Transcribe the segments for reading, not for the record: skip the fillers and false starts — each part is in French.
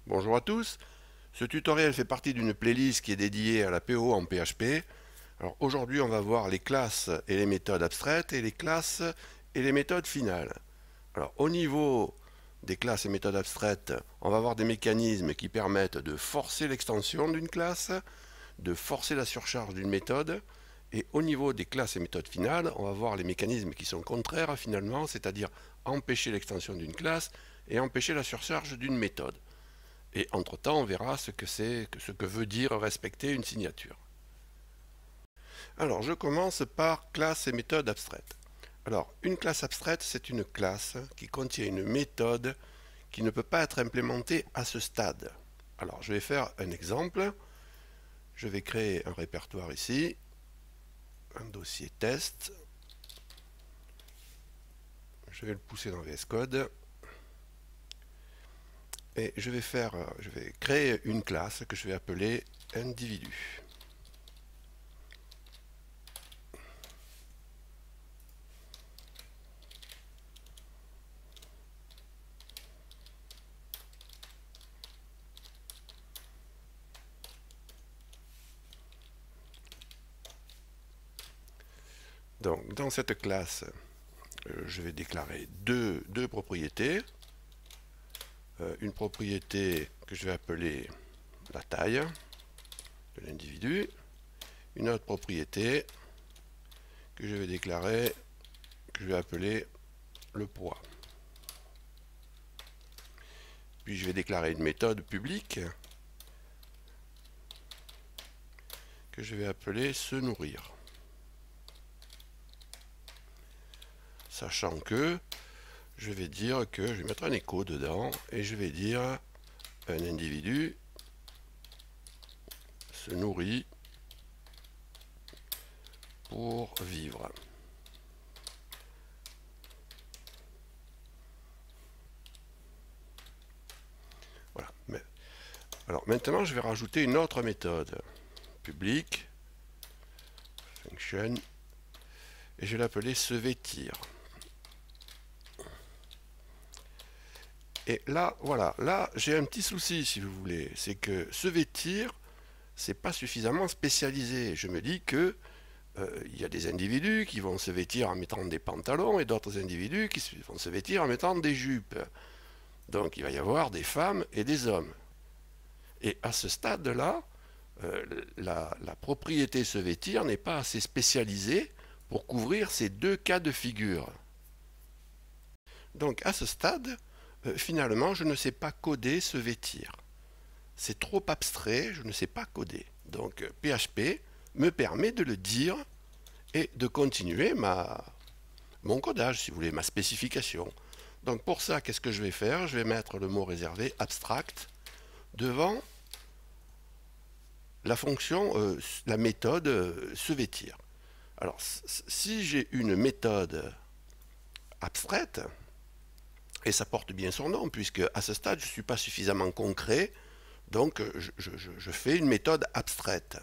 Bonjour à tous, ce tutoriel fait partie d'une playlist qui est dédiée à la PO en PHP. Alors aujourd'hui on va voir les classes et les méthodes abstraites et les classes et les méthodes finales. Alors au niveau des classes et méthodes abstraites, on va voir des mécanismes qui permettent de forcer l'extension d'une classe, de forcer la surcharge d'une méthode, et au niveau des classes et méthodes finales, on va voir les mécanismes qui sont contraires finalement, c'est-à-dire empêcher l'extension d'une classe et empêcher la surcharge d'une méthode. Et entre-temps, on verra ce que veut dire respecter une signature. Alors, je commence par classe et méthode abstraite. Alors, une classe abstraite, c'est une classe qui contient une méthode qui ne peut pas être implémentée à ce stade. Alors, je vais faire un exemple. Je vais créer un répertoire ici, un dossier test. Je vais le pousser dans VS Code. Et je vais créer une classe que je vais appeler individu. Donc, dans cette classe, je vais déclarer deux propriétés. Une propriété que je vais appeler la taille de l'individu. Une autre propriété que je vais déclarer, que je vais appeler le poids. Puis je vais déclarer une méthode publique que je vais appeler se nourrir. Sachant que je vais dire que je vais mettre un écho dedans et je vais dire un individu se nourrit pour vivre. Voilà. Alors maintenant, je vais rajouter une autre méthode public function et je vais l'appeler se vêtir. Et là, voilà, là j'ai un petit souci si vous voulez, c'est que se vêtir, c'est pas suffisamment spécialisé. Je me dis que il y a des individus qui vont se vêtir en mettant des pantalons et d'autres individus qui vont se vêtir en mettant des jupes. Donc il va y avoir des femmes et des hommes. Et à ce stade-là, la propriété se vêtir n'est pas assez spécialisée pour couvrir ces deux cas de figure. Donc à ce stade, finalement, je ne sais pas coder se vêtir. C'est trop abstrait, je ne sais pas coder. Donc PHP me permet de le dire et de continuer mon codage, si vous voulez, ma spécification. Donc pour ça, qu'est-ce que je vais faire? Je vais mettre le mot réservé abstract devant la fonction, la méthode se vêtir. Alors si j'ai une méthode abstraite, et ça porte bien son nom, puisque à ce stade, je ne suis pas suffisamment concret, donc je fais une méthode abstraite.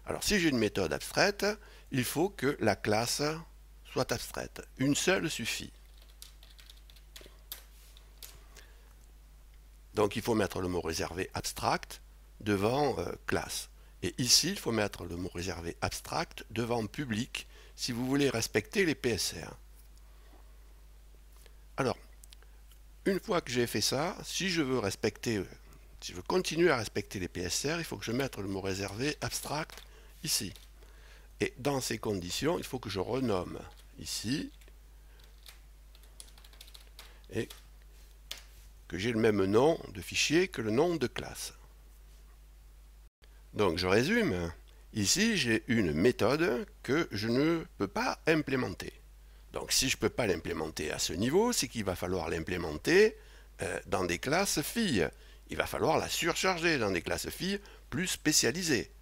Alors si j'ai une méthode abstraite, il faut que la classe soit abstraite. Une seule suffit. Donc il faut mettre le mot réservé abstract devant classe. Et ici, il faut mettre le mot réservé abstract devant public si vous voulez respecter les PSR. Alors, une fois que j'ai fait ça, si je veux continuer à respecter les PSR, il faut que je mette le mot réservé abstract ici. Et dans ces conditions, il faut que je renomme ici et que j'ai le même nom de fichier que le nom de classe. Donc je résume. Ici, j'ai une méthode que je ne peux pas implémenter. Donc si je ne peux pas l'implémenter à ce niveau, c'est qu'il va falloir l'implémenter dans des classes filles. Il va falloir la surcharger dans des classes filles plus spécialisées.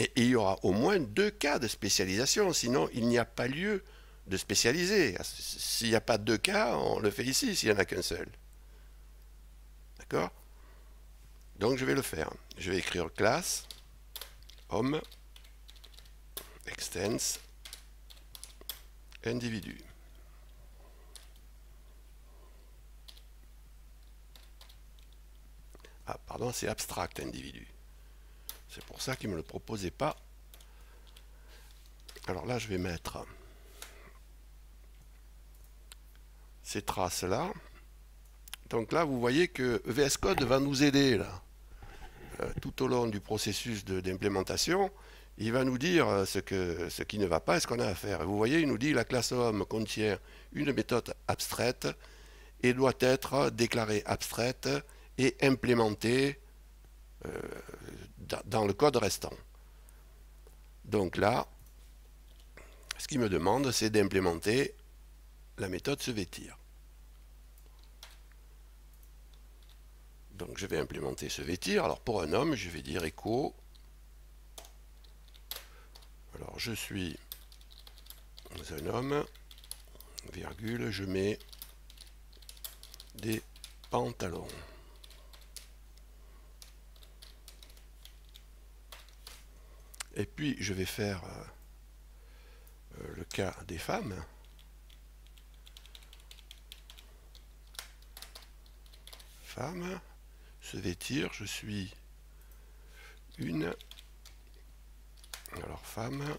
Et il y aura au moins deux cas de spécialisation, sinon il n'y a pas lieu de spécialiser. S'il n'y a pas deux cas, on le fait ici, s'il n'y en a qu'un seul. D'accord? Donc je vais le faire. Je vais écrire classe, homme, extends, individu. pardon, c'est abstract individu. C'est pour ça qu'il ne me le proposait pas. Alors là, je vais mettre ces traces-là. Donc là, vous voyez que VS Code va nous aider là. Tout au long du processus d'implémentation, il va nous dire ce qui ne va pas et ce qu'on a à faire. Et vous voyez, il nous dit la classe homme contient une méthode abstraite et doit être déclarée abstraite et implémentée dans le code restant. Donc là, ce qu'il me demande, c'est d'implémenter la méthode se vêtir. Donc je vais implémenter se vêtir. Alors pour un homme, je vais dire echo. Alors je suis un homme, virgule, je mets des pantalons. Et puis je vais faire le cas des femmes. Femme, se vêtir, je suis une. Alors femme,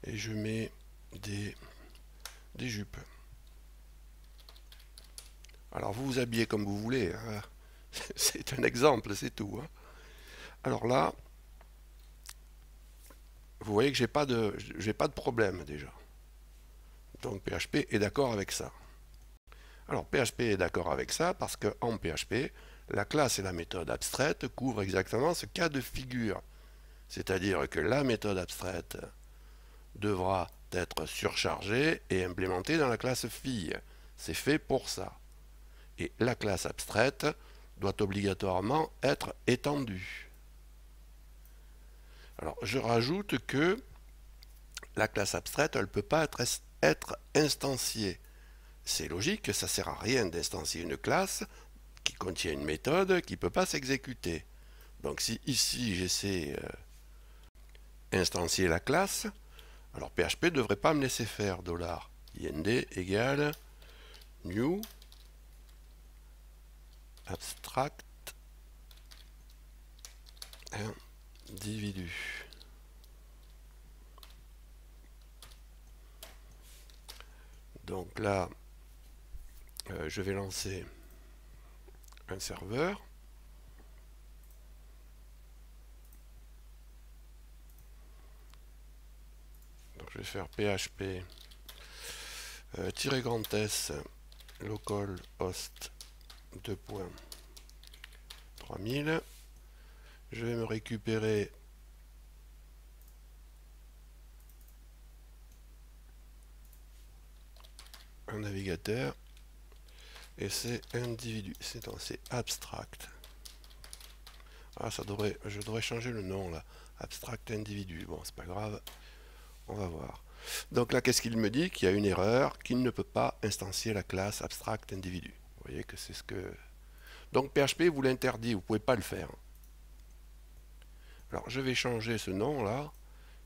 et je mets des jupes. Alors vous vous habillez comme vous voulez, hein. C'est un exemple, c'est tout, hein. Alors là, vous voyez que j'ai pas de problème déjà. Donc PHP est d'accord avec ça. Alors PHP est d'accord avec ça parce qu'en PHP, la classe et la méthode abstraite couvrent exactement ce cas de figure. C'est-à-dire que la méthode abstraite devra être surchargée et implémentée dans la classe fille. C'est fait pour ça. Et la classe abstraite doit obligatoirement être étendue. Alors je rajoute que la classe abstraite, elle ne peut pas être instanciée. C'est logique, ça ne sert à rien d'instancier une classe qui contient une méthode qui ne peut pas s'exécuter. Donc si ici j'essaie instancier la classe, alors PHP ne devrait pas me laisser faire $ind égale new abstract individu. Donc là, je vais lancer un serveur. Donc je vais faire PHP -s localhost 2.3000. Je vais me récupérer un navigateur et c'est individu, c'est abstract. Ah, je devrais changer le nom là, abstract individu. Bon, c'est pas grave, on va voir. Donc là, qu'est-ce qu'il me dit? Qu'il y a une erreur, qu'il ne peut pas instancier la classe abstract individu. Vous voyez que c'est ce que... Donc PHP vous l'interdit, vous ne pouvez pas le faire. Alors je vais changer ce nom là,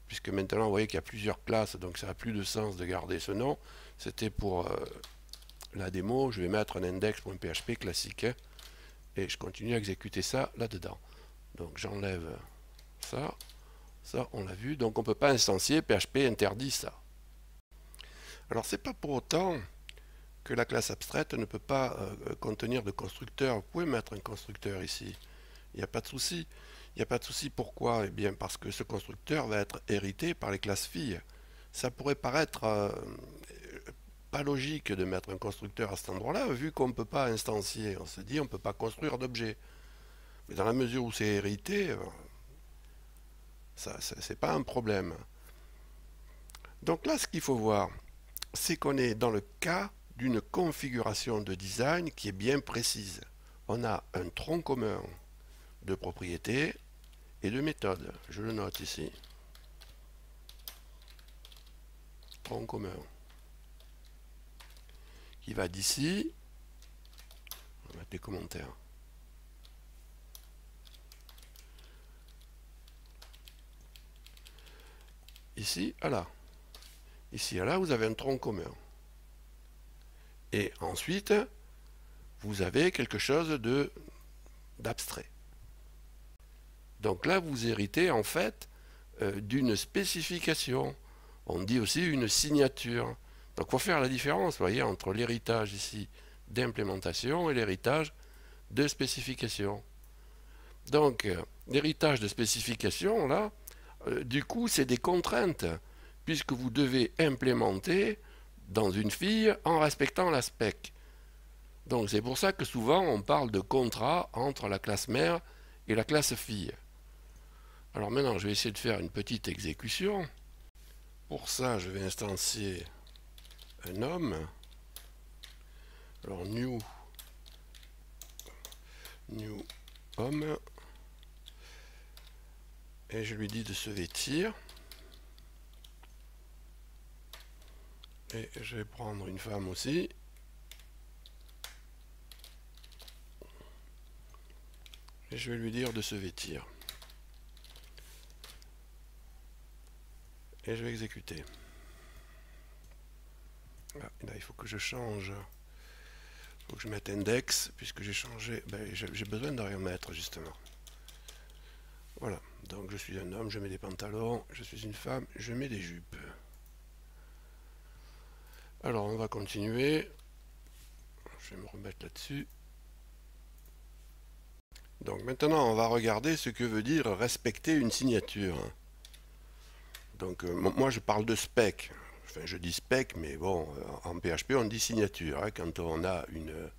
puisque maintenant vous voyez qu'il y a plusieurs classes, donc ça n'a plus de sens de garder ce nom. C'était pour la démo, je vais mettre un index.php classique, hein, et je continue à exécuter ça là-dedans. Donc j'enlève ça, ça on l'a vu, donc on ne peut pas instancier, PHP interdit ça. Alors c'est pas pour autant que la classe abstraite ne peut pas contenir de constructeur. Vous pouvez mettre un constructeur ici, il n'y a pas de souci. Il n'y a pas de souci, pourquoi? Eh bien parce que ce constructeur va être hérité par les classes filles. Ça pourrait paraître pas logique de mettre un constructeur à cet endroit-là, vu qu'on ne peut pas instancier. On se dit on ne peut pas construire d'objets. Mais dans la mesure où c'est hérité, ça c'est pas un problème. Donc là, ce qu'il faut voir, c'est qu'on est dans le cas d'une configuration de design qui est bien précise. On a un tronc commun de propriétés et de méthodes. Je le note ici. Tronc commun. Qui va d'ici. On va mettre des commentaires. Ici à là. Ici à là, vous avez un tronc commun. Et ensuite, vous avez quelque chose d'abstrait. Donc là, vous héritez en fait d'une spécification. On dit aussi une signature. Donc il faut faire la différence, vous voyez, entre l'héritage ici d'implémentation et l'héritage de spécification. Donc l'héritage de spécification, là, du coup, c'est des contraintes, puisque vous devez implémenter dans une fille en respectant la spec. Donc c'est pour ça que souvent on parle de contrat entre la classe mère et la classe fille. Alors maintenant, je vais essayer de faire une petite exécution. Pour ça, je vais instancier un homme. Alors new homme. Et je lui dis de se vêtir. Et je vais prendre une femme aussi. Et je vais lui dire de se vêtir. Et je vais exécuter. Ah, là, il faut que je change. Il faut que je mette index, puisque j'ai changé. Ben, j'ai besoin de rien mettre, justement. Voilà. Donc, je suis un homme, je mets des pantalons. Je suis une femme, je mets des jupes. Alors, on va continuer. Je vais me remettre là-dessus. Donc, maintenant, on va regarder ce que veut dire respecter une signature. Donc, moi, je parle de spec. Enfin, je dis spec, mais bon, en PHP, on dit signature. Hein. Quand on a une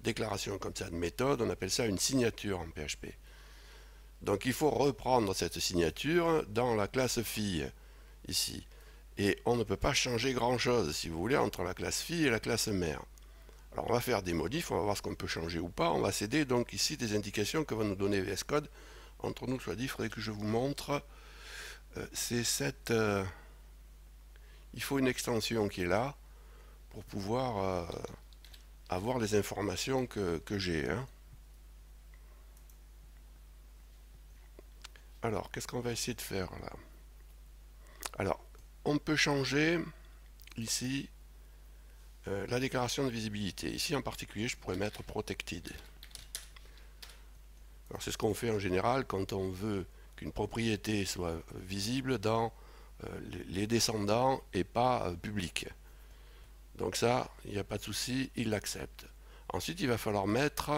déclaration comme ça de méthode, on appelle ça une signature en PHP. Donc, il faut reprendre cette signature dans la classe fille, ici. Et on ne peut pas changer grand-chose, si vous voulez, entre la classe fille et la classe mère. Alors, on va faire des modifs, on va voir ce qu'on peut changer ou pas. On va céder donc ici des indications que va nous donner VS Code. Entre nous, soit dit, il faudrait que je vous montre. C'est cette... il faut une extension qui est là pour pouvoir avoir les informations que j'ai. Hein. Alors, qu'est-ce qu'on va essayer de faire là? Alors, on peut changer ici la déclaration de visibilité. Ici en particulier, je pourrais mettre protected. Alors, c'est ce qu'on fait en général quand on veut qu'une propriété soit visible dans les descendants et pas public. Donc ça, il n'y a pas de souci, il l'accepte. Ensuite, il va falloir mettre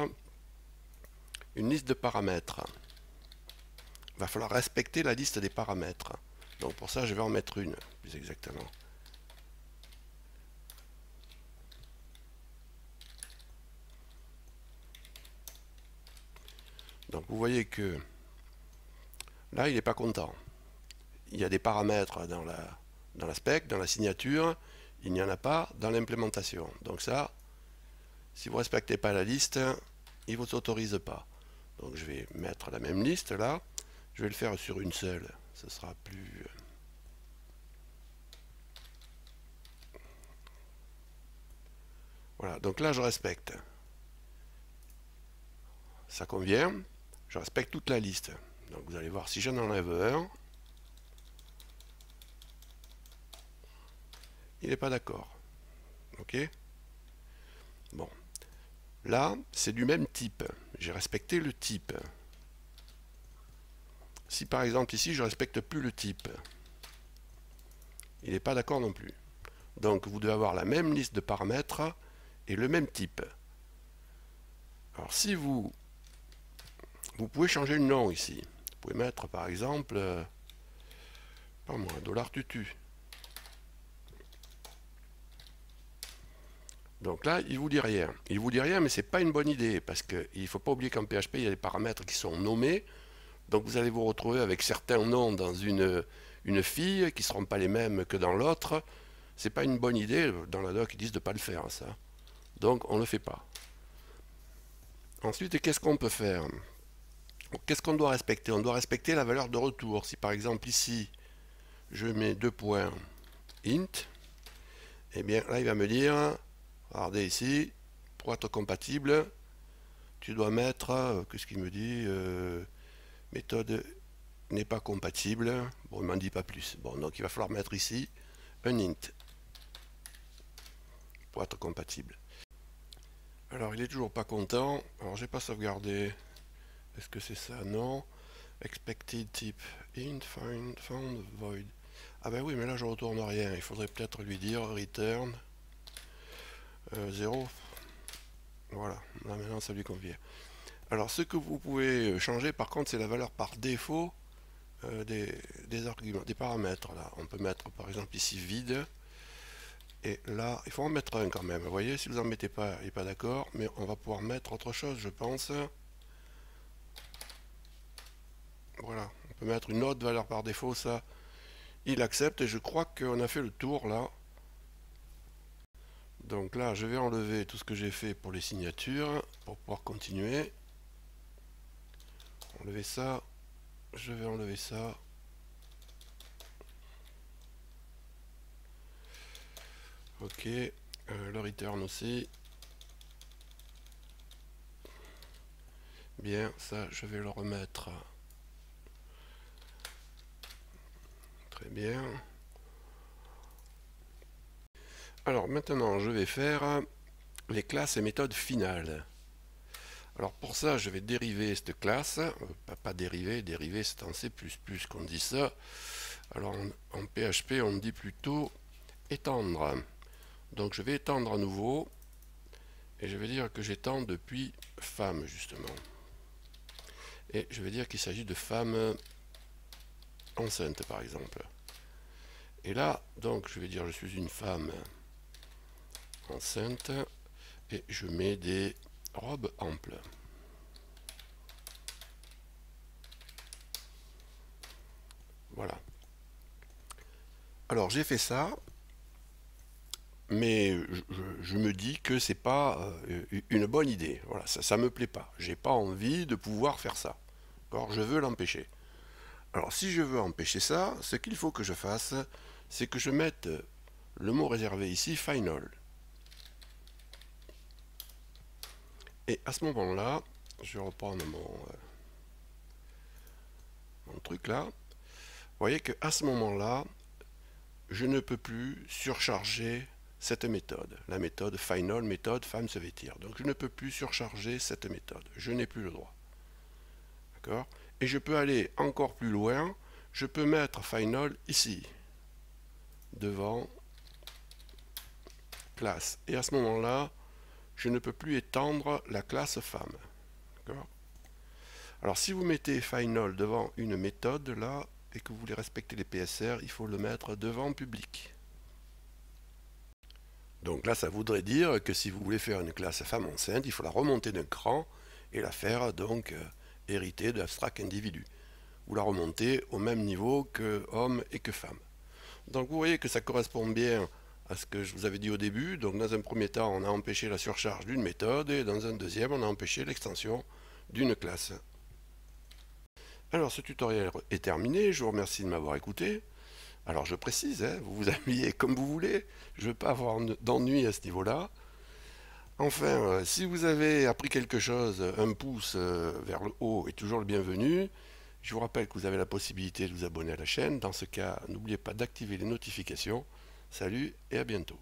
une liste de paramètres. Il va falloir respecter la liste des paramètres. Donc pour ça, je vais en mettre une, plus exactement. Donc vous voyez que là, il n'est pas content. Il y a des paramètres dans la spec, dans la signature, il n'y en a pas dans l'implémentation. Donc ça, si vous ne respectez pas la liste, il ne vous autorise pas. Donc je vais mettre la même liste là. Je vais le faire sur une seule. Ce sera plus... Voilà, donc là je respecte. Ça convient. Je respecte toute la liste. Donc vous allez voir, si j'en enlève un, il n'est pas d'accord. Ok? Bon. Là, c'est du même type. J'ai respecté le type. Si par exemple ici, je ne respecte plus le type, il n'est pas d'accord non plus. Donc vous devez avoir la même liste de paramètres et le même type. Alors si vous pouvez changer le nom ici. Vous pouvez mettre par exemple, pas moi, $tutu. Donc là, il vous dit rien. Il vous dit rien, mais c'est pas une bonne idée, parce qu'il ne faut pas oublier qu'en PHP, il y a des paramètres qui sont nommés. Donc vous allez vous retrouver avec certains noms dans une fille qui ne seront pas les mêmes que dans l'autre. C'est pas une bonne idée. Dans la doc, ils disent de ne pas le faire, ça. Donc on ne le fait pas. Ensuite, qu'est-ce qu'on peut faire? Qu'est-ce qu'on doit respecter? On doit respecter la valeur de retour. Si par exemple ici, je mets 2 points int, eh bien là il va me dire, regardez ici, pour être compatible, tu dois mettre, qu'est-ce qu'il me dit, méthode n'est pas compatible. Bon, il ne m'en dit pas plus. Bon, donc il va falloir mettre ici un int pour être compatible. Alors il est toujours pas content. Alors j'ai pas sauvegardé. Est-ce que c'est ça? Non. expected type int find found void. Ah ben oui, mais là je retourne rien. Il faudrait peut-être lui dire return 0. Voilà, là maintenant ça lui convient. Alors ce que vous pouvez changer par contre, c'est la valeur par défaut des arguments, des paramètres. Là, on peut mettre par exemple ici vide. Et là, il faut en mettre un quand même. Vous voyez, si vous n'en mettez pas, il n'est pas d'accord. Mais on va pouvoir mettre autre chose, je pense. Voilà, on peut mettre une autre valeur par défaut, ça. Il accepte et je crois qu'on a fait le tour là. Donc là, je vais enlever tout ce que j'ai fait pour les signatures pour pouvoir continuer. Enlever ça. Je vais enlever ça. Ok, le return aussi. Bien, ça je vais le remettre. Très bien. Alors maintenant je vais faire les classes et méthodes finales. Alors pour ça je vais dériver cette classe, pas dériver, dériver c'est en C++ qu'on dit ça. Alors en PHP on dit plutôt étendre. Donc je vais étendre à nouveau et je vais dire que j'étends depuis femme justement. Et je vais dire qu'il s'agit de femme enceinte par exemple. Et là donc je vais dire je suis une femme enceinte et je mets des robes amples. Voilà. Alors j'ai fait ça, mais je me dis que c'est pas une bonne idée. Voilà, ça me plaît pas. J'ai pas envie de pouvoir faire ça. Alors je veux l'empêcher. Alors si je veux empêcher ça, ce qu'il faut que je fasse, c'est que je mette le mot réservé ici, final. Et à ce moment-là, je vais reprendre mon truc là. Vous voyez qu'à ce moment-là, je ne peux plus surcharger cette méthode, la méthode final, méthode femme se vêtir. Donc je ne peux plus surcharger cette méthode, je n'ai plus le droit. D'accord? Et je peux aller encore plus loin, je peux mettre final ici, devant classe. Et à ce moment-là, je ne peux plus étendre la classe femme. D'accord? Alors si vous mettez final devant une méthode là, et que vous voulez respecter les PSR, il faut le mettre devant public. Donc là, ça voudrait dire que si vous voulez faire une classe femme enceinte, il faut la remonter d'un cran et la faire donc hériter de l'abstract individu. Vous la remontez au même niveau que homme et que femme. Donc vous voyez que ça correspond bien à ce que je vous avais dit au début. Donc dans un premier temps, on a empêché la surcharge d'une méthode et dans un deuxième, on a empêché l'extension d'une classe. Alors ce tutoriel est terminé, je vous remercie de m'avoir écouté. Alors je précise, vous vous habillez comme vous voulez, je ne veux pas avoir d'ennui à ce niveau-là. Enfin, si vous avez appris quelque chose, un pouce vers le haut est toujours le bienvenu. Je vous rappelle que vous avez la possibilité de vous abonner à la chaîne. Dans ce cas, n'oubliez pas d'activer les notifications. Salut et à bientôt.